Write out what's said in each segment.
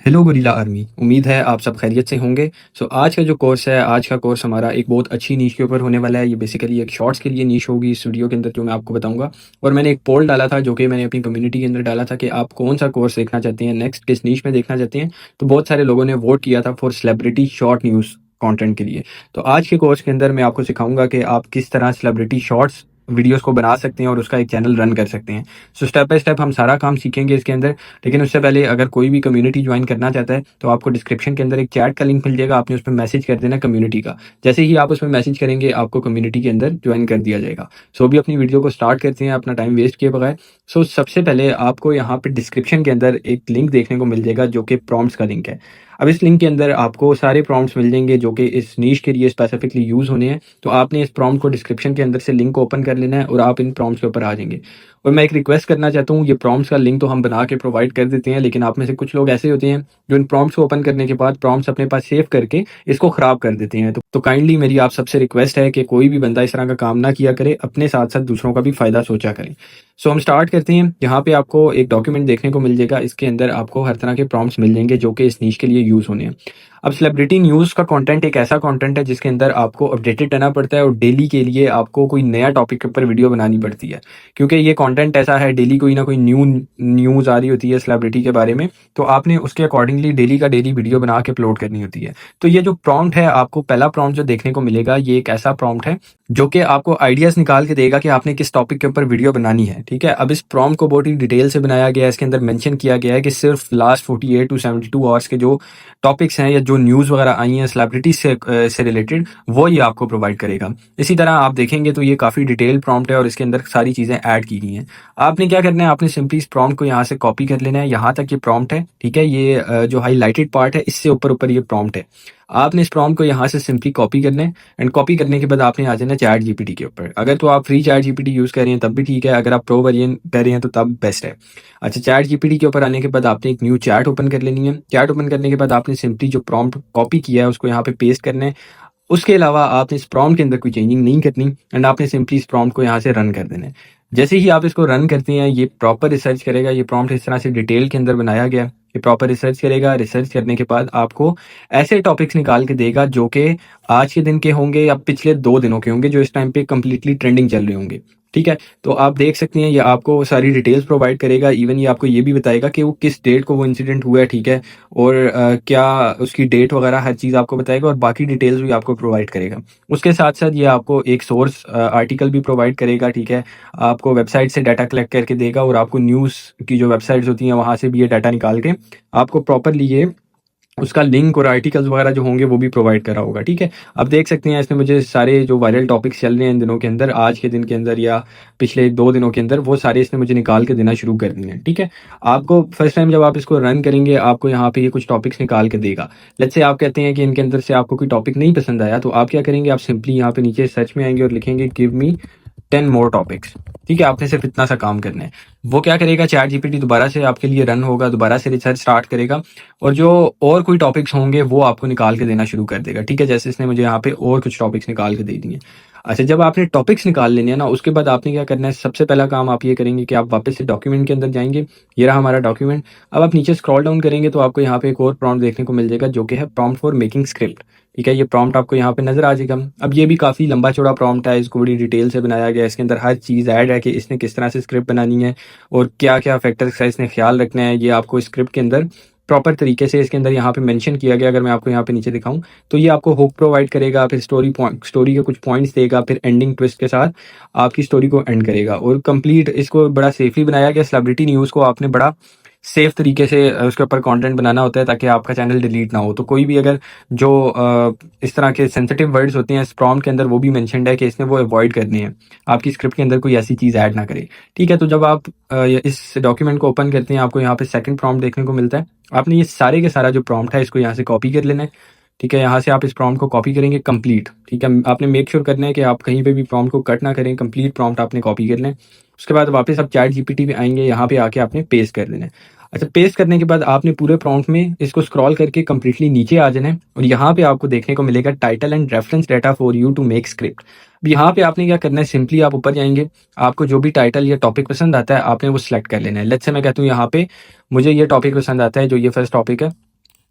Hello gorilla army. उम्मीद है आप सब खैरियत से होंगे। आज का जो कोर्स है, आज का कोर्स हमारा एक बहुत अच्छी नीश के ऊपर होने वाला है। ये बेसिकली एक शॉर्ट्स के लिए नीश होगी इस वीडियो के अंदर जो मैं आपको बताऊंगा। और मैंने एक पोल डाला था जो कि मैंने अपनी कम्युनिटी के अंदर डाला था कि आप कौन सा कोर्स देखना चाहते हैं, नेक्स्ट किस नीश में देखना चाहते हैं। तो बहुत सारे लोगों ने वोट किया था for celebrity short news content के लिए। तो आज के कोर्स के अंदर मैं आपको सिखाऊंगा कि आप किस तरह सेलिब्रिटी शॉर्ट्स वीडियोस को बना सकते हैं और उसका एक चैनल रन कर सकते हैं। स्टेप बाय स्टेप हम सारा काम सीखेंगे इसके अंदर। लेकिन उससे पहले अगर कोई भी कम्युनिटी ज्वाइन करना चाहता है तो आपको डिस्क्रिप्शन के अंदर एक चैट का लिंक मिल जाएगा, आपने उस पर मैसेज कर देना कम्युनिटी का। जैसे ही आप उसमें मैसेज करेंगे आपको कम्युनिटी के अंदर ज्वाइन कर दिया जाएगा। अभी अपनी वीडियो को स्टार्ट करते हैं अपना टाइम वेस्ट किए बगैर। सबसे पहले आपको यहाँ पे डिस्क्रिप्शन के अंदर एक लिंक देखने को मिल जाएगा जो कि प्रॉम्प्ट्स का लिंक है। अब इस लिंक के अंदर आपको सारे प्रॉम्प्ट्स मिल जाएंगे जो कि इस नीश के लिए स्पेसिफिकली यूज़ होने हैं। तो आपने इस प्रॉम्प्ट को डिस्क्रिप्शन के अंदर से लिंक को ओपन कर लेना है और आप इन प्रॉम्प्ट्स के ऊपर आ जाएंगे। और मैं एक रिक्वेस्ट करना चाहता हूँ, ये प्रॉम्प्ट्स का लिंक तो हम बना के प्रोवाइड कर देते हैं, लेकिन आप में से कुछ लोग ऐसे होते हैं जो इन प्रॉम्प्ट्स को ओपन करने के बाद प्रॉम्प्ट्स अपने पास सेव करके इसको ख़राब कर देते हैं। तो काइंडली मेरी आप सबसे रिक्वेस्ट है कि कोई भी बंदा इस तरह का काम ना किया करे, अपने साथ साथ दूसरों का भी फ़ायदा सोचा करें। हम स्टार्ट करते हैं। यहाँ पे आपको एक डॉक्यूमेंट देखने को मिल जाएगा, इसके अंदर आपको हर तरह के प्रॉम्प्ट्स मिल जाएंगे जो कि इस नीश के लिए यूज़ होने हैं। अब सेलिब्रिटी न्यूज़ का कंटेंट एक ऐसा कंटेंट है जिसके अंदर आपको अपडेटेड रहना पड़ता है और डेली के लिए आपको कोई नया टॉपिक के ऊपर वीडियो बनानी पड़ती है, क्योंकि ये कंटेंट ऐसा है डेली कोई ना कोई न्यूज़ आ रही होती है सेलिब्रिटी के बारे में। तो आपने उसके अकॉर्डिंगली डेली का डेली वीडियो बना के अपलोड करनी होती है। तो ये जो प्रॉम्प्ट है, आपको पहला प्रॉम्प्ट जो देखने को मिलेगा ये एक ऐसा प्रॉम्प्ट है जो कि आपको आइडियाज़ निकाल के देगा कि आपने किस टॉपिक के ऊपर वीडियो बनानी है। ठीक है, अब इस प्रॉम्प्ट को बहुत ही डिटेल से बनाया गया है। इसके अंदर मेंशन किया गया है कि सिर्फ लास्ट 48 टू 72 आवर्स के जो टॉपिक्स हैं या जो न्यूज़ वगैरह आई हैं सेलिब्रिटी से रिलेटेड, वो ये आपको प्रोवाइड करेगा। इसी तरह आप देखेंगे तो ये काफ़ी डिटेल प्रॉम्प्ट है और इसके अंदर सारी चीज़ें ऐड की गई हैं। आपने क्या करना है, आपने सिंपली इस प्रॉम्प्ट को यहाँ से कॉपी कर लेना है। यहाँ तक ये प्रॉम्प्ट है, ठीक है, ये जो हाईलाइटेड पार्ट है इससे ऊपर ऊपर ये प्रॉम्प्ट है। आपने इस प्रॉम्प्ट को यहाँ से सिंपली कॉपी करना है एंड कॉपी करने के बाद आपने आ जाना चैट जीपीटी के ऊपर। अगर तो आप फ्री चैट जीपीटी यूज़ कर रहे हैं तब भी ठीक है, अगर आप प्रो वेरिएंट कर रहे हैं तो तब बेस्ट है। अच्छा, चैट जीपीटी के ऊपर आने के बाद आपने एक न्यू चैट ओपन कर लेनी है। चैट ओपन करने के बाद आपने सिंपली जो प्रॉम्प्ट कॉपी किया है उसको यहाँ पे पेस्ट करना है। उसके अलावा आपने इस प्रॉम्प्ट के अंदर कोई चेंजिंग नहीं करनी एंड आपने सिंपली इस प्रॉम्प्ट को यहाँ से रन कर देना है। जैसे ही आप इसको रन करते हैं ये प्रॉपर रिसर्च करेगा। ये प्रॉम्प्ट इस तरह से डिटेल के अंदर बनाया गया है। ये प्रॉपर रिसर्च करेगा। रिसर्च करने के बाद आपको ऐसे टॉपिक्स निकाल के देगा जो कि आज के दिन के होंगे या पिछले 2 दिनों के होंगे, जो इस टाइम पे कंप्लीटली ट्रेंडिंग चल रहे होंगे। ठीक है, तो आप देख सकते हैं ये आपको सारी डिटेल्स प्रोवाइड करेगा। इवन ये आपको ये भी बताएगा कि वो किस डेट को वो इंसिडेंट हुआ है, ठीक है, और क्या उसकी डेट वगैरह हर चीज़ आपको बताएगा और बाकी डिटेल्स भी आपको प्रोवाइड करेगा। उसके साथ साथ ये आपको एक सोर्स आर्टिकल भी प्रोवाइड करेगा। ठीक है, आपको वेबसाइट से डाटा कलेक्ट करके देगा और आपको न्यूज़ की जो वेबसाइट्स होती हैं वहाँ से भी ये डाटा निकाल के आपको प्रॉपरली ये उसका लिंक और आर्टिकल्स वगैरह जो होंगे वो भी प्रोवाइड करा होगा। ठीक है, अब देख सकते हैं इसने मुझे सारे जो वायरल टॉपिक्स चल रहे हैं इन दिनों के अंदर, आज के दिन के अंदर या पिछले 2 दिनों के अंदर, वो सारे इसने मुझे निकाल के देना शुरू कर दिए हैं। ठीक है, आपको फर्स्ट टाइम जब आप इसको रन करेंगे आपको यहाँ पे ये कुछ टॉपिक्स निकाल के देगा। लेट्स से आप कहते हैं कि इनके अंदर से आपको कोई टॉपिक नहीं पसंद आया, तो आप क्या करेंगे, आप सिंपली यहाँ पे नीचे सर्च में आएंगे और लिखेंगे गिव मी 10 मोर टॉपिक्स। ठीक है, आपने सिर्फ इतना सा काम करना है। वो क्या करेगा, चैट जीपीटी दोबारा से आपके लिए रन होगा, दोबारा से रिसर्च स्टार्ट करेगा और जो और कोई टॉपिक्स होंगे वो आपको निकाल के देना शुरू कर देगा। ठीक है, जैसे इसने मुझे यहाँ पे और कुछ टॉपिक्स निकाल के दे दिए। अच्छा, जब आपने टॉपिक्स निकाल लेने हैं ना, उसके बाद आपने क्या करना है, सबसे पहला काम आप ये करेंगे कि आप वापस से डॉक्यूमेंट के अंदर जाएंगे। ये रहा हमारा डॉक्यूमेंट। अब आप नीचे स्क्रॉल डाउन करेंगे तो आपको यहाँ पे एक और प्रॉम्प्ट देखने को मिल जाएगा जो कि है प्रॉम्प्ट फॉर मेकिंग स्क्रिप्ट। ठीक है, ये प्रॉम्प्ट आपको यहाँ पे नजर आ जाएगा। अब ये भी काफ़ी लंबा चौड़ा प्रॉम्प्ट है, इसको बड़ी डिटेल से बनाया गया है। इसके अंदर हर चीज़ ऐड है कि इसने किस तरह से स्क्रिप्ट बनानी है और क्या क्या फैक्टर्स का इसने ख्याल रखना है, ये आपको स्क्रिप्ट के अंदर प्रॉपर तरीके से इसके अंदर यहाँ पे मेंशन किया गया। अगर मैं आपको यहाँ पे नीचे दिखाऊं तो ये आपको हुक प्रोवाइड करेगा, फिर स्टोरी के कुछ पॉइंट्स देगा, फिर एंडिंग ट्विस्ट के साथ आपकी स्टोरी को एंड करेगा। और कंप्लीट इसको बड़ा सेफली बनाया गया। सेलिब्रिटी न्यूज़ को आपने बड़ा सेफ तरीके से उसके ऊपर कंटेंट बनाना होता है ताकि आपका चैनल डिलीट ना हो। तो कोई भी अगर जो इस तरह के सेंसिटिव वर्ड्स होते हैं इस प्रॉम्प्ट के अंदर वो भी मेंशन्ड है कि इसने वो अवॉइड करने हैं, आपकी स्क्रिप्ट के अंदर कोई ऐसी चीज़ ऐड ना करे। ठीक है, तो जब आप इस डॉक्यूमेंट को ओपन करते हैं आपको यहाँ पे सेकंड प्रॉम्प्ट देखने को मिलता है। आपने ये सारे के सारा जो प्रॉम्प्ट है इसको यहाँ से कॉपी कर लेना है। ठीक है, यहाँ से आप इस प्रॉम्प्ट को कॉपी करेंगे कंप्लीट। ठीक है, आपने मेक श्योर करना है कि आप कहीं पे भी प्रॉम्प्ट को कट ना करें, कंप्लीट प्रॉम्प्ट आपने कॉपी कर लें। उसके बाद वापस आप चैट जीपीटी पे आएंगे, यहाँ पे आके आपने पेस्ट कर देना है। अच्छा, पेस्ट करने के बाद आपने पूरे प्रॉम्प्ट में इसको स्क्रॉल करके कंप्लीटली नीचे आ जाना है और यहाँ पे आपको देखने को मिलेगा title and reference data for you to make script. अब यहाँ पे आपने क्या करना है, सिंपली आप ऊपर जाएंगे, आपको जो भी टाइटल या टॉपिक पसंद आता है आपने वो सिलेक्ट कर लेना है। लेट्स से मैं कहता हूँ यहाँ पे मुझे ये टॉपिक पसंद आता है, जो ये फर्स्ट टॉपिक है,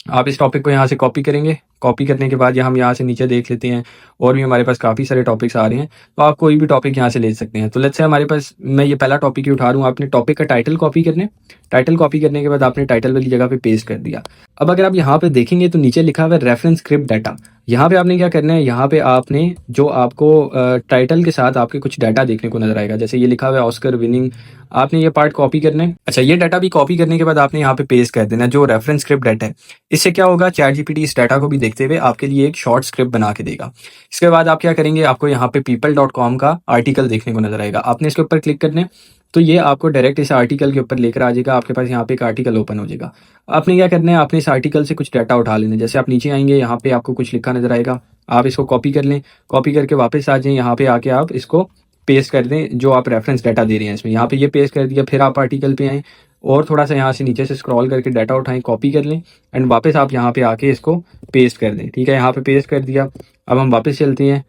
आप इस टॉपिक को यहाँ से कॉपी करेंगे। कॉपी करने के बाद हम यहाँ से नीचे देख लेते हैं, और भी हमारे पास काफ़ी सारे टॉपिक्स आ रहे हैं, तो आप कोई भी टॉपिक यहाँ से ले सकते हैं। तो लेट्स से हमारे पास, मैं ये पहला टॉपिक ही उठा रहा हूँ। आपने टॉपिक का टाइटल कॉपी करने, टाइटल कॉपी करने के बाद आपने टाइटल वाली जगह पे पेस्ट कर दिया। अब अगर आप यहाँ पे देखेंगे तो नीचे लिखा हुआ है रेफरेंस स्क्रिप्ट डाटा। यहाँ पे आपने क्या करना है, यहाँ पे आपने जो आपको टाइटल के साथ आपके कुछ डाटा देखने को नजर आएगा, जैसे ये लिखा हुआ है ऑस्कर विनिंग, आपने ये पार्ट कॉपी करना है। अच्छा, ये डाटा भी कॉपी करने के बाद आपने यहाँ पे पेस्ट कर देना जो रेफरेंस स्क्रिप्ट डाटा है। इससे क्या होगा, चैट जीपीटी इस डाटा को भी देखते हुए आपके लिए एक शॉर्ट स्क्रिप्ट बना के देगा। इसके बाद आप क्या करेंगे, आपको यहाँ पे people.com का आर्टिकल देखने को नजर आएगा, आपने इसके ऊपर क्लिक करना है, तो ये आपको डायरेक्ट इस आर्टिकल के ऊपर लेकर आ जाएगा। आपके पास यहाँ पे एक आर्टिकल ओपन हो जाएगा। आपने क्या करना है, आपने इस आर्टिकल से कुछ डाटा उठा लेना है। जैसे आप नीचे आएंगे, यहाँ पे आपको कुछ लिखा नजर आएगा, आप इसको कॉपी कर लें। कॉपी करके वापस आ जाएं, यहाँ पे आके आप इसको पेस्ट कर दें जो आप रेफरेंस डाटा दे रहे हैं इसमें। यहाँ पे ये पेस्ट कर दिया, फिर आप आर्टिकल पे आएँ और थोड़ा सा यहाँ से नीचे से स्क्रॉल करके डाटा उठाएं, कॉपी कर लें, एंड वापस आप यहाँ पे आके इसको पेस्ट कर दें। ठीक है, यहाँ पे पेस्ट कर दिया। अब हम वापस चलते हैं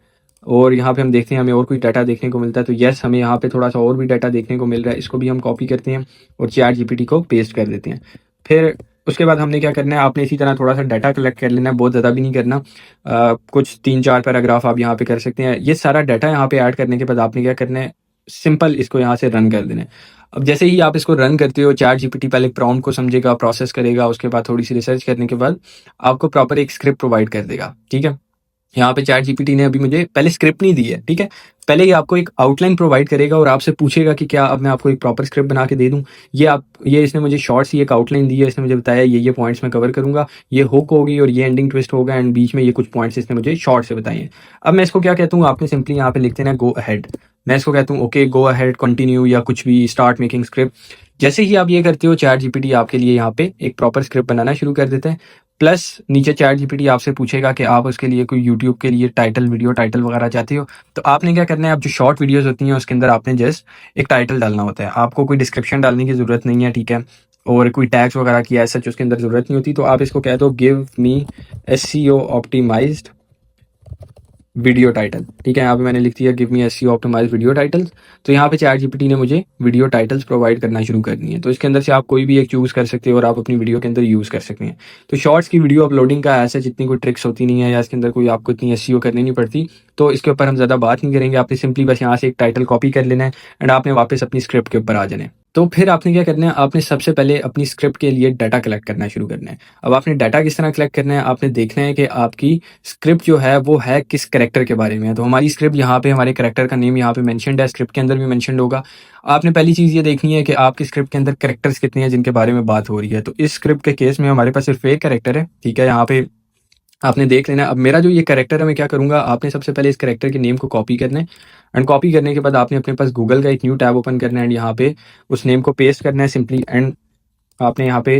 और यहाँ पे हम देखते हैं हमें और कोई डाटा देखने को मिलता है। तो यस, हमें यहाँ पे थोड़ा सा और भी डाटा देखने को मिल रहा है, इसको भी हम कॉपी करते हैं और चैट जीपीटी को पेस्ट कर देते हैं। फिर उसके बाद हमने क्या करना है, आपने इसी तरह थोड़ा सा डाटा कलेक्ट कर लेना है, बहुत ज़्यादा भी नहीं करना। कुछ 3-4 पैराग्राफ आप यहाँ पे कर सकते हैं। ये सारा डाटा यहाँ पे ऐड करने के बाद आपने क्या करना है, सिंपल इसको यहाँ से रन कर देना है। अब जैसे ही आप इसको रन करते हो, चैट जीपीटी पहले प्रॉम्प्ट को समझेगा, प्रोसेस करेगा, उसके बाद थोड़ी सी रिसर्च करने के बाद आपको प्रॉपर एक स्क्रिप्ट प्रोवाइड कर देगा। ठीक है, यहाँ पे चैट जीपीटी ने अभी मुझे पहले स्क्रिप्ट नहीं दी है, ठीक है, पहले ही आपको एक आउटलाइन प्रोवाइड करेगा और आपसे पूछेगा कि क्या अब मैं आपको एक प्रॉपर स्क्रिप्ट बना के दे दूं। ये इसने मुझे शॉर्ट सी एक आउटलाइन दी है, इसने मुझे बताया ये पॉइंट्स मैं कवर करूंगा, ये हुक होगी और ये एंडिंग ट्विस्ट होगा, एंड बीच में ये कुछ पॉइंट्स इसने मुझे शॉर्ट से बताए हैं। अब मैं इसको क्या कहता हूँ, आपने सिंपली यहाँ पे लिख देना गो अहेड। मैं इसको कहता हूँ ओके गो अहेड, कंटिन्यू या कुछ भी, स्टार्ट मेकिंग स्क्रिप्ट। जैसे ही आप ये करते हो, चैट जीपीटी आपके लिए यहाँ पे एक प्रॉपर स्क्रिप्ट बनाना शुरू कर देते हैं। प्लस नीचे चैट जीपीटी आपसे पूछेगा कि आप उसके लिए कोई यूट्यूब के लिए टाइटल, वीडियो टाइटल वगैरह चाहते हो, तो आपने क्या करना है, आप जो शॉर्ट वीडियोस होती हैं उसके अंदर आपने जस्ट एक टाइटल डालना होता है, आपको कोई डिस्क्रिप्शन डालने की ज़रूरत नहीं है। ठीक है, और कोई टैग्स वगैरह की ऐसा उसके अंदर ज़रूरत नहीं होती। तो आप इसको कह दो give me SEO optimised video title. ठीक है, यहाँ पे मैंने लिख दिया give me SEO optimised video titles. तो यहाँ पे चैट जीपीटी ने मुझे वीडियो टाइटल्स प्रोवाइड करना शुरू कर दी है। तो इसके अंदर से आप कोई भी एक चूज़ कर सकते हो और आप अपनी वीडियो के अंदर यूज़ कर सकते हैं। तो शॉर्ट्स की वीडियो अपलोडिंग का ऐसा जितनी कोई ट्रिक्स होती नहीं है, या इसके अंदर कोई आपको इतनी SEO करनी नहीं पड़ती, तो इसके ऊपर हम ज़्यादा बात नहीं करेंगे। आपने सिंपली बस यहाँ से एक टाइटल कॉपी कर लेना है एंड आपने वापस अपनी स्क्रिप्ट के ऊपर आ जाना है। तो फिर आपने क्या करना है, आपने सबसे पहले अपनी स्क्रिप्ट के लिए डाटा कलेक्ट करना शुरू करना है। अब आपने डाटा किस तरह कलेक्ट करना है, आपने देखना है कि आपकी स्क्रिप्ट जो है वो है किस कैरेक्टर के बारे में है। तो हमारी स्क्रिप्ट यहाँ पे, हमारे कैरेक्टर का नेम यहाँ पे मेंशन्ड है, स्क्रिप्ट के अंदर भी मेंशन्ड होगा। आपने पहली चीज़ ये देखनी है कि आपकी स्क्रिप्ट के अंदर कैरेक्टर्स कितने हैं जिनके बारे में बात हो रही है। तो इस स्क्रिप्ट के केस में हमारे पास सिर्फ एक कैरेक्टर है। ठीक है, यहाँ पे आपने देख लेना है। अब मेरा जो ये कैरेक्टर है, मैं क्या करूँगा, आपने सबसे पहले इस कैरेक्टर के नेम को कॉपी करना है, एंड कॉपी करने के बाद आपने अपने पास गूगल का एक न्यू टैब ओपन करना है एंड यहाँ पे उस नेम को पेस्ट करना है सिंपली, एंड आपने यहाँ पे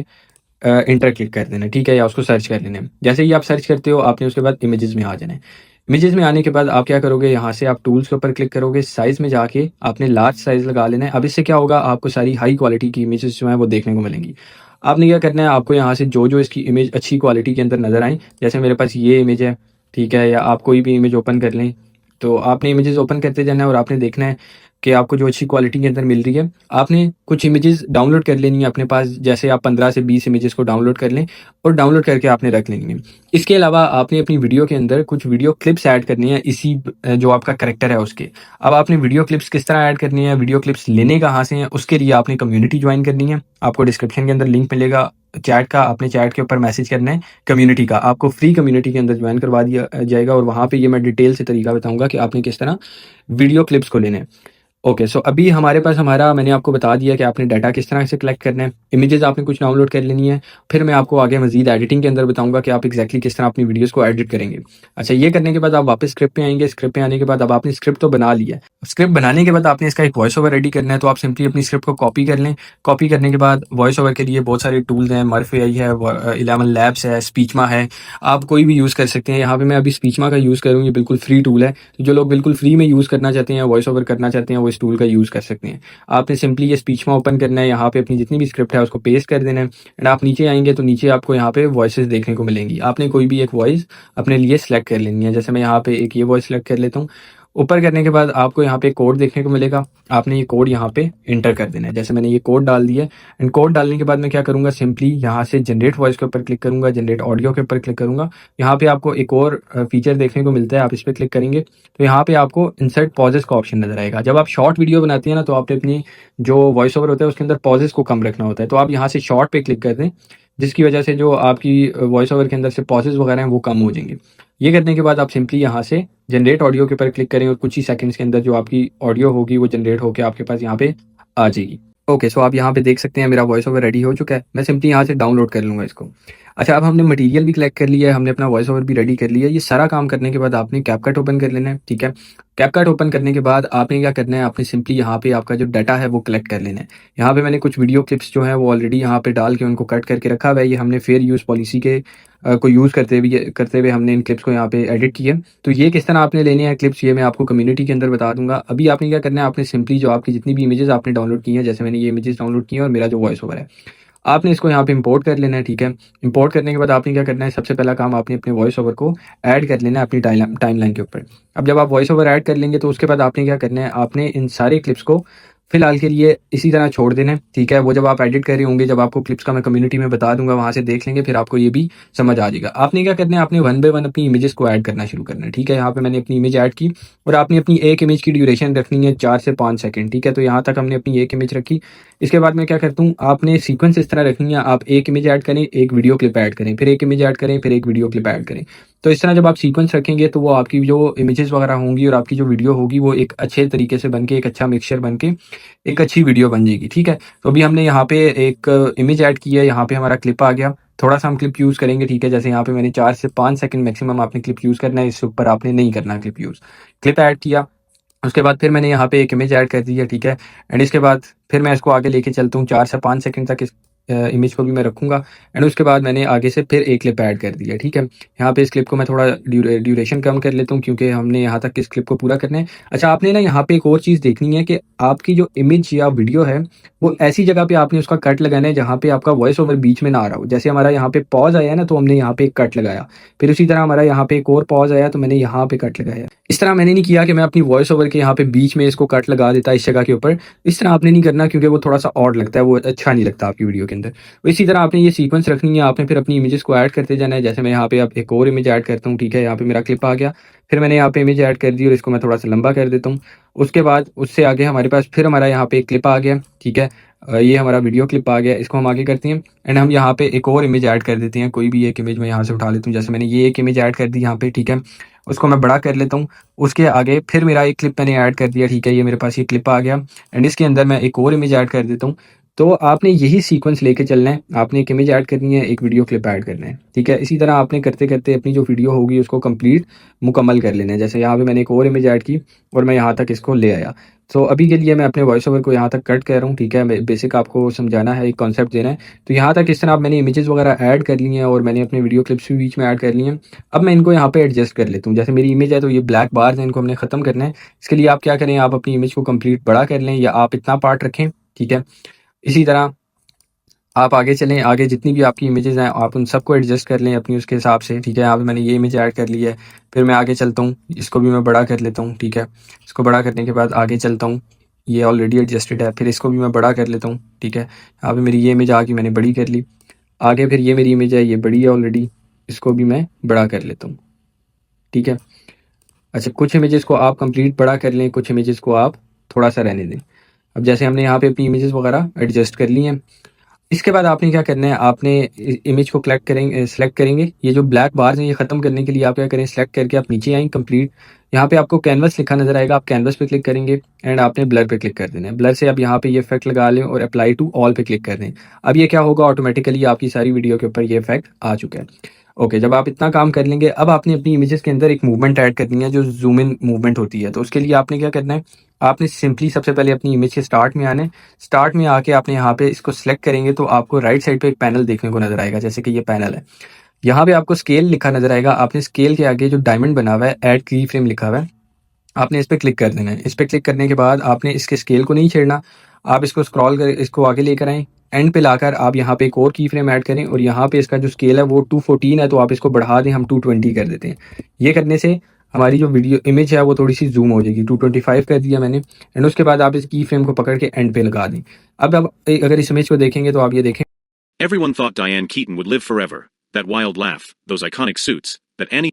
इंटर क्लिक कर देना है। ठीक है, या उसको सर्च कर लेना है। जैसे ही आप सर्च करते हो, आपने उसके बाद इमेजेस में आ जाना है। इमेजेस में आने के बाद आप क्या करोगे, यहाँ से आप टूल्स के ऊपर क्लिक करोगे, साइज़ में जाके आपने लार्ज साइज़ लगा लेना है। अब इससे क्या होगा, आपको सारी हाई क्वालिटी की इमेजेस जो हैं वो देखने को मिलेंगी। आपने क्या करना है, आपको यहाँ से जो इसकी इमेज अच्छी क्वालिटी के अंदर नज़र आए, जैसे मेरे पास ये इमेज है, ठीक है, या आप कोई भी इमेज ओपन कर लें, तो आपने इमेजेस ओपन करते जाना है और आपने देखना है कि आपको जो अच्छी क्वालिटी के अंदर मिल रही है। आपने कुछ इमेजेस डाउनलोड कर लेनी है अपने पास, जैसे आप 15 से 20 इमेजेस को डाउनलोड कर लें और डाउनलोड करके आपने रख लेनी है। इसके अलावा आपने अपनी वीडियो के अंदर कुछ वीडियो क्लिप्स ऐड करनी है इसी जो आपका कैरेक्टर है उसके। अब आपने वीडियो क्लिप्स किस तरह ऐड करनी है, वीडियो क्लिप्स लेने कहाँ से हैं, उसके लिए आपने कम्युनिटी ज्वाइन करनी है। आपको डिस्क्रिप्शन के अंदर लिंक मिलेगा चैट का, आपने चैट के ऊपर मैसेज करना है कम्युनिटी का, आपको फ्री कम्युनिटी के अंदर ज्वाइन करवा दिया जाएगा, और वहाँ पे ये मैं डिटेल से तरीका बताऊंगा कि आपने किस तरह वीडियो क्लिप्स को लेना है। ओके, सो अभी हमारे पास मैंने आपको बता दिया कि आपने डाटा किस तरह से कलेक्ट करना है, इमेजेस आपने कुछ डाउनलोड कर लेनी है। फिर मैं आपको आगे मजीद एडिटिंग के अंदर बताऊंगा कि आप एक्जैक्टली किस तरह अपनी वीडियोस को एडिट करेंगे। अच्छा, ये करने के बाद आप वापस स्क्रिप्ट पे आएंगे। स्क्रिप्ट पे आने के बाद अब आपने स्क्रिप्ट तो बना लिया है, स्क्रिप्ट बनाने के बाद आपने इसका एक वॉइस ओवर रेडी करना है। तो आप सिंपली अपनी स्क्रिप्ट को कॉपी कर लें। कॉपी करने के बाद वॉइस ओवर के लिए बहुत सारे टूल्स हैं, मर्फ AI है, 11 लैब्स है, स्पीचमा है, आप कोई भी यूज़ कर सकते हैं। यहाँ पे मैं अभी स्पीचमा का यूज़ करूँ, ये बिल्कुल फ्री टूल है। तो जो लोग बिल्कुल फ्री में यूज़ करना चाहते हैं, वॉइस ओवर करना चाहते हैं, वो इस टूल का यूज़ कर सकते हैं। आपने सिंपली ये स्पीचमा ओपन करना है, यहाँ पे अपनी जितनी भी स्क्रिप्ट है उसको पेस्ट कर देना है, एंड आप नीचे आएंगे तो नीचे आपको यहाँ पे वॉइसेस देखने को मिलेंगी। आपने कोई भी एक वॉइस अपने लिए सेलेक्ट कर लेनी है। जैसे मैं यहाँ पे एक ये वॉइस सेलेक्ट कर लेता हूँ ऊपर करने के बाद आपको यहाँ पे कोड देखने को मिलेगा। आपने ये कोड यहाँ पे एंटर कर देना है। जैसे मैंने ये कोड डाल दिया है, एंड कोड डालने के बाद मैं क्या करूँगा, सिंपली यहाँ से जनरेट वॉइस के ऊपर क्लिक करूँगा, जनरेट ऑडियो के ऊपर क्लिक करूँगा। यहाँ पे आपको एक और फीचर देखने को मिलता है, आप इस पर क्लिक करेंगे तो यहाँ पे आपको इंसर्ट पॉजेस का ऑप्शन नजर आएगा। जब आप शॉर्ट वीडियो बनाते हैं ना, तो आपने अपनी जो वॉइस ओवर होता है उसके अंदर पॉजेस को कम रखना होता है। तो आप यहाँ से शॉर्ट पे क्लिक कर दें, जिसकी वजह से जो आपकी वॉइस ओवर के अंदर से पॉजेस वगैरह हैं वो कम हो जाएंगे। ये करने के बाद आप सिंपली यहाँ से जनरेट ऑडियो के ऊपर क्लिक करें और कुछ ही सेकंड्स के अंदर जो आपकी ऑडियो होगी वो जनरेट होकर आपके पास यहाँ पे आ जाएगी। ओके, सो आप यहाँ पे देख सकते हैं मेरा वॉइस ओवर रेडी हो चुका है। मैं सिंपली यहाँ से डाउनलोड कर लूँगा इसको। अच्छा, अब हमने मटेरियल भी कलेक्ट कर लिया है, हमने अपना वॉइस ओवर भी रेडी कर लिया है। ये सारा काम करने के बाद आपने कैपकट ओपन कर लेना है। ठीक है, कैपकट ओपन करने के बाद आपने क्या करना है, आपने सिंपली यहाँ पे आपका जो डाटा है वो कलेक्ट कर लेना है। यहाँ पे मैंने कुछ वीडियो क्लिप्स जो है वो ऑलरेडी यहाँ पे डाल के उनको कट करके रखा हुआ है। ये हमने फेयर यूज़ पॉलिसी के को यूज़ करते हुए हमने इन क्लिप्स को यहाँ पे एडिट किया। तो ये किस तरह आपने लेने हैं क्लिप्स, ये मैं आपको कम्युनिटी के अंदर बता दूंगा। अभी आपने क्या करना है, आपने सिंपली जो आपकी जितनी भी इमेजेस आपने डाउनलोड की हैं, जैसे मैंने ये इमेजेस डाउनलोड की हैं और मेरा जो वॉइस ओवर है, आपने इसको यहाँ पे इंपोर्ट कर लेना है। ठीक है, इंपोर्ट करने के बाद आपने क्या करना है, सबसे पहला काम आपने अपने वॉइस ओवर को ऐड कर लेना है अपनी टाइमलाइन के ऊपर। अब जब आप वॉइस ओवर ऐड कर लेंगे तो उसके बाद आपने क्या करना है, आपने इन सारे क्लिप्स को फिलहाल के लिए इसी तरह छोड़ देना है। ठीक है, वो जब आप एडिट कर रहे होंगे, जब आपको क्लिप्स का मैं कम्युनिटी में बता दूंगा, वहां से देख लेंगे, फिर आपको ये भी समझ आ जाएगा। आपने क्या करना है, आपने वन बाय वन अपनी इमेजेस को ऐड करना शुरू करना है। ठीक है, यहाँ पे मैंने अपनी इमेज ऐड की और आपने अपनी एक इमेज की ड्यूरेशन रखनी है 4 से 5 सेकंड। ठीक है, तो यहाँ तक हमने अपनी एक इमेज रखी। इसके बाद मैं क्या करता हूँ, आपने सीक्वेंस इस तरह रखनी है, आप एक इमेज ऐड करें, एक वीडियो क्लिप ऐड करें, फिर एक इमेज ऐड करें, फिर एक वीडियो क्लिप ऐड करें। तो इस तरह जब आप सीक्वेंस रखेंगे तो वो आपकी जो इमेजेस वगैरह होंगी और आपकी जो वीडियो होगी वो एक अच्छे तरीके से बनके, एक अच्छा मिक्सचर बनके एक अच्छी वीडियो बन जाएगी। ठीक है, तो अभी हमने यहाँ पे एक इमेज ऐड की है, यहाँ पे हमारा क्लिप आ गया। थोड़ा सा हम क्लिप यूज़ करेंगे। ठीक है, जैसे यहाँ पे मैंने 4 से 5 सेकंड मैक्सिमम आपने क्लिप यूज़ करना है, इससे ऊपर आपने नहीं करना क्लिप यूज़। क्लिप ऐड किया, उसके बाद फिर मैंने यहाँ पे एक इमेज ऐड कर दी है। ठीक है, एंड इसके बाद फिर मैं इसको आगे लेके चलता हूँ, 4 से 5 सेकंड तक इस इमेज को भी मैं रखूंगा। एंड उसके बाद मैंने आगे से फिर एक क्लिप ऐड कर दिया। ठीक है, यहाँ पे इस क्लिप को मैं थोड़ा ड्यूरेशन कम कर लेता हूँ क्योंकि हमने यहाँ तक इस क्लिप को पूरा करना है। अच्छा, आपने ना यहाँ पे एक और चीज़ देखनी है कि आपकी जो इमेज या वीडियो है वो ऐसी जगह पे आपने उसका कट लगाना है जहाँ पे आपका वॉइस ओवर बीच में ना आ रहा हो। जैसे हमारा यहाँ पे पॉज आया है ना, तो हमने यहाँ पे एक कट लगाया, फिर उसी तरह हमारा यहाँ पे एक और पॉज आया तो मैंने यहाँ पे कट लगाया। इस तरह मैंने नहीं किया कि मैं अपनी वॉइस ओवर के यहाँ पे बीच में इसको कट लगा देता इस जगह के ऊपर। इस तरह आपने नहीं करना क्योंकि वो थोड़ा सा ऑड लगता है, वो अच्छा नहीं लगता आपकी वीडियो के अंदर। इसी तरह आपने ये सीक्वेंस रखनी है, आपने फिर अपनी इमेजेस को ऐड करते जाना है। जैसे मैं यहाँ पे अब एक और इमेज ऐड करता हूँ। ठीक है, यहाँ पे मेरा क्लिप आ गया, फिर मैंने यहाँ पे इमेज ऐड कर दी और इसको मैं थोड़ा सा लंबा कर देता हूँ। उसके बाद उससे आगे हमारे पास फिर हमारा यहाँ पे एक क्लिप आ गया। ठीक है, ये हमारा वीडियो क्लिप आ गया, इसको हम आगे करते हैं एंड हम यहाँ पे एक और इमेज ऐड कर देते हैं। कोई भी एक इमेज मैं यहाँ से उठा लेता हूँ, जैसे मैंने ये एक इमेज ऐड कर दी यहाँ पे। ठीक है, उसको मैं बड़ा कर लेता हूँ। उसके आगे फिर मेरा एक क्लिप मैंने ऐड कर दिया। ठीक है, ये मेरे पास ये क्लिप आ गया एंड इसके अंदर मैं एक और इमेज ऐड कर देता हूँ। तो आपने यही सीक्वेंस लेके चलना है, आपने एक इमेज ऐड करनी है, एक वीडियो क्लिप ऐड करना है। ठीक है, इसी तरह आपने करते करते अपनी जो वीडियो होगी उसको कंप्लीट मुकम्मल कर लेना है। जैसे यहाँ पे मैंने एक और इमेज ऐड की और मैं यहाँ तक इसको ले आया। तो अभी के लिए मैं अपने वॉइस ओवर को यहाँ तक कट कर रहा हूँ। ठीक है, बेसिक आपको समझाना है, एक कॉन्सेप्ट देना है। तो यहाँ तक इस तरह मैंने इमेजेस वगैरह ऐड कर ली हैं और मैंने अपने वीडियो क्लिप्स भी बीच में ऐड कर ली हैं। अब मैं इनको यहाँ पे एडजस्ट कर लेता हूँ। जैसे मेरी इमेज है तो ये ब्लैक बार्स हैं, इनको हमने ख़त्म करना है। इसके लिए आप क्या करें, आप अपनी इमेज को कंप्लीट बड़ा कर लें या आप इतना पार्ट रखें। ठीक है, इसी तरह आप आगे चलें, आगे जितनी भी आपकी इमेजेस हैं आप उन सबको एडजस्ट कर लें अपनी उसके हिसाब से। ठीक है, यहाँ पे मैंने ये इमेज ऐड कर ली है, फिर मैं आगे चलता हूँ, इसको भी मैं बड़ा कर लेता हूँ। ठीक है, इसको बड़ा करने के बाद आगे चलता हूँ, ये ऑलरेडी एडजस्टेड है, फिर इसको भी मैं बड़ा कर लेता हूँ। ठीक है, यहाँ पे मेरी ये इमेज आ गई, मैंने बड़ी कर ली। आगे फिर ये मेरी इमेज है, ये बड़ी है ऑलरेडी, इसको भी मैं बड़ा कर लेता हूँ। ठीक है, अच्छा, कुछ इमेजेस को आप कंप्लीट बड़ा कर लें, कुछ इमेजेस को आप थोड़ा सा रहने दें। अब जैसे हमने यहाँ पे अपनी इमेजेस वगैरह एडजस्ट कर ली हैं, इसके बाद आपने क्या करना है, आपने इमेज को सेलेक्ट करेंगे। ये जो ब्लैक बार्स हैं ये ख़त्म करने के लिए आप क्या करें, सेलेक्ट करके आप नीचे आएँ कंप्लीट। यहाँ पे आपको कैनवस लिखा नजर आएगा, आप कैनवस पे क्लिक करेंगे एंड आपने ब्लर पे क्लिक कर देना है। ब्लर से आप यहाँ पे ये इफेक्ट लगा लें और अप्लाई टू ऑल पे क्लिक कर दें। अब ये क्या होगा, ऑटोमेटिकली आपकी सारी वीडियो के ऊपर ये इफेक्ट आ चुका है। ओके, जब आप इतना काम कर लेंगे, अब आपने अपनी इमेजेस के अंदर एक मूवमेंट ऐड करनी है जो जूम इन मूवमेंट होती है। तो उसके लिए आपने क्या करना है, आपने सिंपली सबसे पहले अपनी इमेज के स्टार्ट में आना है। स्टार्ट में आके आपने यहाँ पे इसको सिलेक्ट करेंगे तो आपको राइट साइड पे एक पैनल देखने को नजर आएगा, जैसे कि ये पैनल है। यहाँ पे आपको स्केल लिखा नजर आएगा, आपने स्केल के आगे जो डायमंड बना हुआ है, ऐड की फ्रेम लिखा हुआ है, आपने इस पर क्लिक कर देना है। इस पर क्लिक करने के बाद आपने इसके स्केल को नहीं छेड़ना, आप इसको स्क्रॉल कर इसको आगे लेकर आएँ, एंड पे लाकर आप यहाँ पे एक और की फ्रेम ऐड करें और यहाँ पे इसका जो स्केल है वो 214 है, तो आप इसको बढ़ा दें, हम 220 कर देते हैं। ये करने से हमारी जो वीडियो इमेज है वो थोड़ी-सी ज़ूम हो जाएगी। 225 कर दिया मैंने एंड उसके बाद आप इस की फ्रेम को पकड़ के एंड पे लगा दें। अब अगर इस इमेज को देखेंगे तो आप ये देखें। Everyone thought Diane Keaton would live forever. That wild laugh, those iconic suits, that Annie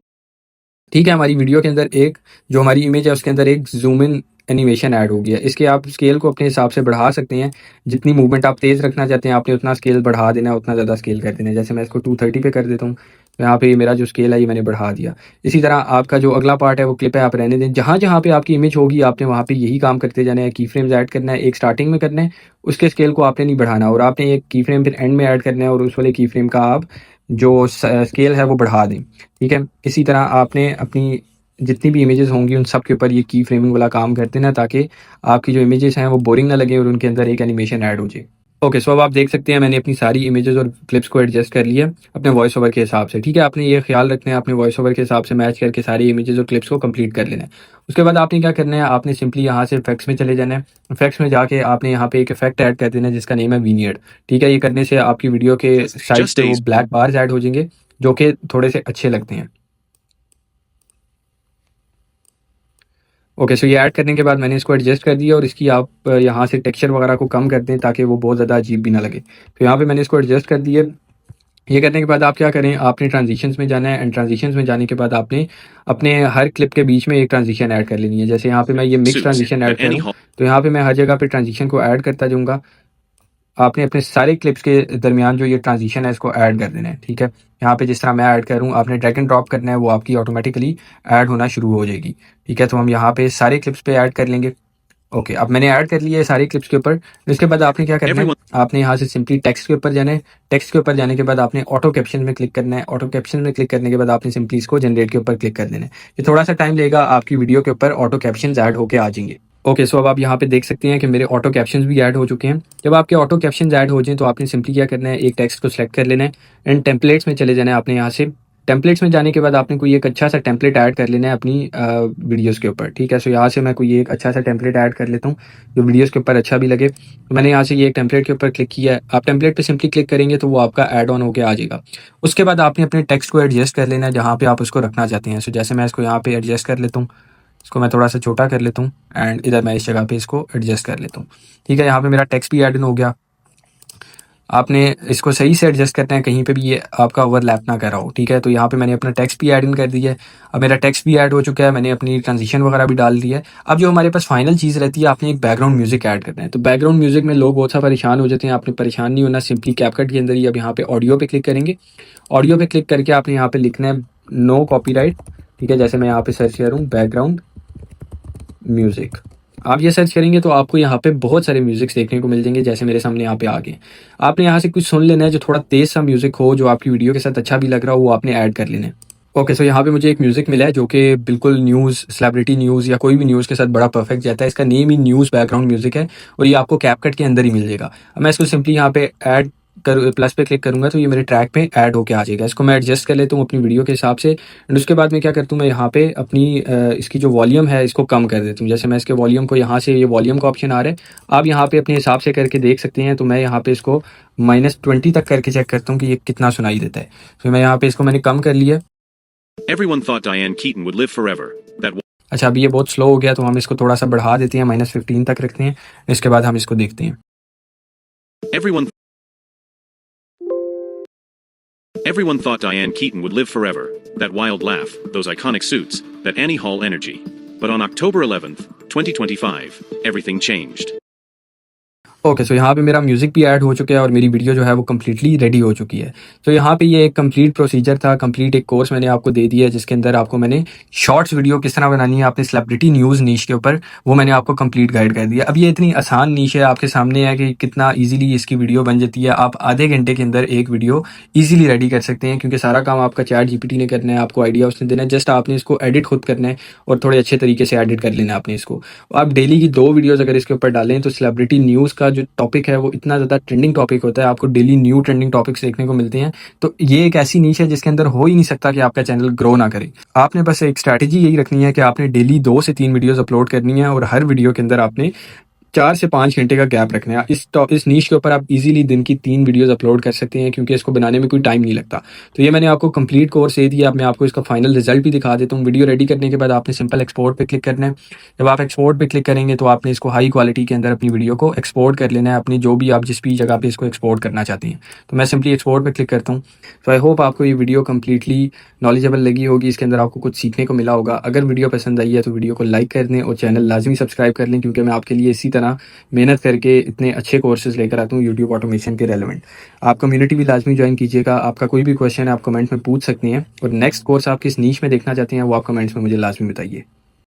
ठीक है, हमारी वीडियो के अंदर एक जो हमारी इमेज है उसके अंदर एक ज़ूम इन एनिमेशन ऐड हो गया। इसके आप स्केल को अपने हिसाब से बढ़ा सकते हैं। जितनी मूवमेंट आप तेज़ रखना चाहते हैं आपने उतना स्केल बढ़ा देना है, उतना ज़्यादा स्केल कर देना है। जैसे मैं इसको 230 पे कर देता हूँ, तो यहाँ पे मेरा जो स्केल है ये मैंने बढ़ा दिया। इसी तरह आपका जो अगला पार्ट है वो क्लिप है आप रहने दें। जहाँ-जहाँ पे आपकी इमेज होगी आपने वहाँ पे यही काम करते जाना है, की फ्रेम्स ऐड करना है, एक स्टार्टिंग में करना है, उसके स्केल को आपने नहीं बढ़ाना और आपने एक की फ्रेम फिर एंड में ऐड करना है और उस वाले की फ्रेम का आप जो स्केल है वो बढ़ा दें। ठीक है? इसी तरह आपने अपनी जितनी भी इमेजेस होंगी उन सब के ऊपर ये की फ्रेमिंग वाला काम करते हैं ना, ताकि आपकी जो इमेजेस हैं वो बोरिंग ना लगे और उनके अंदर एक एनिमेशन ऐड हो जाए। ओके, सो अब आप देख सकते हैं मैंने अपनी सारी इमेजेस और क्लिप्स को एडजस्ट कर लिया अपने वॉइस ओवर के हिसाब से। ठीक है, आपने ये ख्याल रखना है अपने वॉइस ओवर के हिसाब से मैच करके सारी इमेजेस और क्लिप्स को कंप्लीट कर लेना है। उसके बाद आपने क्या करना है, आपने सिंपली यहाँ से इफेक्ट्स में चले जाना है। इफेक्ट्स में जाके आपने यहाँ पे एक इफेक्ट ऐड कर देना है जिसका नेम है विनियर्ड। ठीक है, ये करने से आपकी वीडियो के साइड पे वो ब्लैक बार्स ऐड हो जाएंगे जो कि थोड़े से अच्छे लगते हैं। ओके, सो ये ऐड करने के बाद मैंने इसको एडजस्ट कर दिया और इसकी आप यहाँ से टेक्सचर वगैरह को कम कर दें ताकि वो बहुत ज़्यादा अजीब भी ना लगे। तो यहाँ पे मैंने इसको एडजस्ट कर दिया। ये करने के बाद आप क्या करें, आपने ट्रांजिशंस में जाना है एंड ट्रांजिशंस में जाने के बाद आपने अपने हर क्लिप के बीच में एक ट्रांजिशन ऐड कर लेनी है। जैसे यहाँ पे मैं ये मिक्स ट्रांजिशन ऐड करूँ तो यहाँ पे मैं हर जगह पे ट्रांजिशन को ऐड करता जाऊँगा। आपने अपने सारे क्लिप्स के दरमियान जो ये ट्रांजिशन है इसको ऐड कर देना है। ठीक है, यहाँ पे जिस तरह मैं ऐड करूँ आपने ड्रैग एंड ड्रॉप करना है, वो आपकी ऑटोमेटिकली ऐड होना शुरू हो जाएगी। ठीक है, तो हम यहाँ पे सारे क्लिप्स पे ऐड कर लेंगे। ओके, अब मैंने ऐड कर लिया है सारी क्लिप्स के ऊपर। इसके बाद आपने क्या करना है, आपने यहाँ से सिंपली टेक्स्ट के ऊपर जाना है। टेक्स्ट के ऊपर जाने के बाद आपने ऑटो कैप्शन में क्लिक करना है। ऑटो कैप्शन में क्लिक करने के बाद आपने सिंपली इसको जनरेट के ऊपर क्लिक कर देना है। ये थोड़ा सा टाइम लेगा, आपकी वीडियो के ऊपर ऑटो कैप्शन ऐड होकर आ जाएंगे। ओके, सो अब आप यहाँ पे देख सकते हैं कि मेरे ऑटो कैप्शंस भी ऐड हो चुके हैं। जब आपके ऑटो कैप्शंस ऐड हो जाएं तो आपने सिंपली क्या करना है, एक टेक्स्ट को सिलेक्ट कर लेना है एंड टेम्पलेट्स में चले जाना है। आपने यहाँ से टेम्पलेट्स में जाने के बाद आपने कोई एक अच्छा सा टेम्पलेट ऐड कर लेना है अपनी वीडियोस के ऊपर। ठीक है, सो यहाँ से मैं कोई एक अच्छा सा टेम्पलेट ऐड कर लेता हूँ जो वीडियोस के ऊपर अच्छा भी लगे। तो मैंने यहाँ से ये एक टेम्पलेट के ऊपर क्लिक किया है। आप टेम्पलेट पे सिंपली क्लिक करेंगे तो वो आपका ऐड ऑन होकर आ जाएगा। उसके बाद आपने अपने टेक्स्ट को एडजस्ट कर लेना है जहाँ पे आप उसको रखना चाहते हैं। सो जैसे मैं इसको यहाँ पे एडजस्ट कर लेता हूँ, इसको मैं थोड़ा सा छोटा कर लेता हूँ एंड इधर मैं इस जगह पे इसको एडजस्ट कर लेता हूँ। ठीक है, यहाँ पे मेरा टेक्स्ट भी ऐड इन हो गया। आपने इसको सही से एडजस्ट करना है, कहीं पे भी ये आपका ओवरलैप ना कर रहा हो। ठीक है, तो यहाँ पे मैंने अपना टेक्स्ट भी ऐड इन कर दिया है। अब मेरा टेक्स्ट भी ऐड हो चुका है, मैंने अपनी ट्रांजिशन वगैरह भी डाल दी है। अब जो हमारे पास फाइनल चीज़ रहती है, आपने एक बैकग्राउंड म्यूजिक ऐड करना है। तो बैकग्राउंड म्यूजिक में लोग बहुत सा परेशान हो जाते हैं, आपने परेशान नहीं होना। सिंपली कैपकट के अंदर ही अब यहाँ पे ऑडियो पे क्लिक करेंगे। ऑडियो पे क्लिक करके आपने यहाँ पे लिखना है नो कॉपीराइट। ठीक है, जैसे मैं यहाँ पे सर्च करूँ बैकग्राउंड म्यूजिक, आप ये सर्च करेंगे तो आपको यहाँ पे बहुत सारे म्यूजिक्स देखने को मिल जाएंगे जैसे मेरे सामने यहाँ पे आ गए। आपने यहाँ से कुछ सुन लेना है जो थोड़ा तेज सा म्यूजिक हो, जो आपकी वीडियो के साथ अच्छा भी लग रहा हो, वो आपने ऐड कर लेना है। ओके, सो यहाँ पे मुझे एक म्यूजिक मिला है जो कि बिल्कुल न्यूज़, सेलिब्रिटी न्यूज़ या कोई भी न्यूज़ के साथ बड़ा परफेक्ट जाता है। इसका नेम ही न्यूज़ बैकग्राउंड म्यूजिक है और ये आपको कैपकट के अंदर ही मिल जाएगा। अब मैं इसको सिंपली यहाँ पे ऐड कर प्लस पे क्लिक करूंगा तो ये मेरे ट्रैक पे ऐड होके आ जाएगा। इसको मैं एडजस्ट कर लेता हूँ अपनी वीडियो के हिसाब से एंड उसके बाद मैं क्या करता हूँ, मैं यहाँ पे अपनी इसकी जो वॉल्यूम है इसको कम कर देता हूँ। जैसे मैं इसके वॉल्यूम को यहाँ से, ये वॉल्यूम का ऑप्शन आ रहा है, आप यहाँ पे अपने हिसाब से करके देख सकते हैं। तो मैं यहाँ पे इसको -20 तक करके चेक करता हूँ कि ये कितना सुनाई देता है। तो मैं यहाँ पे इसको मैंने कम कर लिया। Everyone thought Diane Keaton would live forever. That अच्छा, अभी ये बहुत स्लो हो गया तो हम इसको थोड़ा सा बढ़ा देते हैं, -15 तक रखते हैं। इसके बाद हम इसको देखते हैं। Everyone thought Diane Keaton would live forever. That wild laugh, those iconic suits, that Annie Hall energy. But on October 11th, 2025, everything changed. Okay, सो यहाँ पे मेरा म्यूज़िक भी ऐड हो चुका है और मेरी वीडियो जो है वो कम्प्लीटली रेडी हो चुकी है। तो यहाँ पे ये एक कंप्लीट प्रोसीजर था, कंप्लीट एक कोर्स मैंने आपको दे दिया है जिसके अंदर आपको मैंने शॉर्ट्स वीडियो किस तरह बनानी है आपने सेलिब्रिटी न्यूज़ नीश के ऊपर, वो मैंने आपको कंप्लीट गाइड कर दिया। अब ये इतनी आसान नीश है आपके सामने है कि कितना ईजिली इसकी वीडियो बन जाती है। आप आधे घंटे के अंदर एक वीडियो ईजिली रेडी कर सकते हैं क्योंकि सारा काम आपका चैट जीपीटी ने करना है, आपको आइडिया उसने देना है, जस्ट आपने इसको एडिट खुद करना है और थोड़े अच्छे तरीके से एडिट कर लेना है आपने इसको। आप डेली की 2 वीडियोज़ अगर इसके ऊपर डालें तो सेलिब्रिटी न्यूज़ का जो टॉपिक है वो इतना ज़्यादा ट्रेंडिंग टॉपिक होता है, आपको डेली न्यू ट्रेंडिंग टॉपिक्स देखने को मिलते हैं। तो ये एक ऐसी नीश है जिसके अंदर हो ही नहीं सकता कि आपका चैनल ग्रो ना करे। आपने बस एक स्ट्रैटेजी यही रखनी है कि आपने डेली 2 से 3 वीडियोस अपलोड करनी है और हर वीडियो के अंदर आपने 4 से 5 घंटे का गैप रखना है। इस नीश के ऊपर आप इजीली दिन की 3 वीडियोस अपलोड कर सकते हैं, क्योंकि इसको बनाने में कोई टाइम नहीं लगता। तो ये मैंने आपको कंप्लीट कोर्स दे दिया। अब मैं आपको इसका फाइनल रिजल्ट भी दिखा देता हूँ। वीडियो रेडी करने के बाद आपने सिंपल एक्सपोर्ट पे क्लिक करना है। जब आप एक्सपोर्ट पे क्लिक करेंगे तो आपने इसको हाई क्वालिटी के अंदर अपनी वीडियो को एक्सपोर्ट कर लेना है, अपनी जो भी आप जिस भी जगह पे इसको एक्सपोर्ट करना चाहते हैं। तो मैं सिंपली एक्सपोर्ट पे क्लिक करता हूँ। तो आई होप आपको ये वीडियो कंप्लीटली नॉलेजेबल लगी होगी, इसके अंदर आपको कुछ सीखने को मिला होगा। अगर वीडियो पसंद आई है तो वीडियो को लाइक कर दें और चैनल लाजमी सब्सक्राइब कर लें, क्योंकि मैं आपके लिए इसी तरह मेहनत करके इतने अच्छे कोर्सेज लेकर आता हूँ यूट्यूब ऑटोमेशन के रेलेवेंट। आप कम्युनिटी भी लाजमी ज्वाइन कीजिएगा। आपका कोई भी क्वेश्चन है आप कमेंट्स में पूछ सकते हैं, और नेक्स्ट कोर्स आप किस नीश में देखना चाहते हैं वो आप कमेंट्स में मुझे लाजमी बताइए।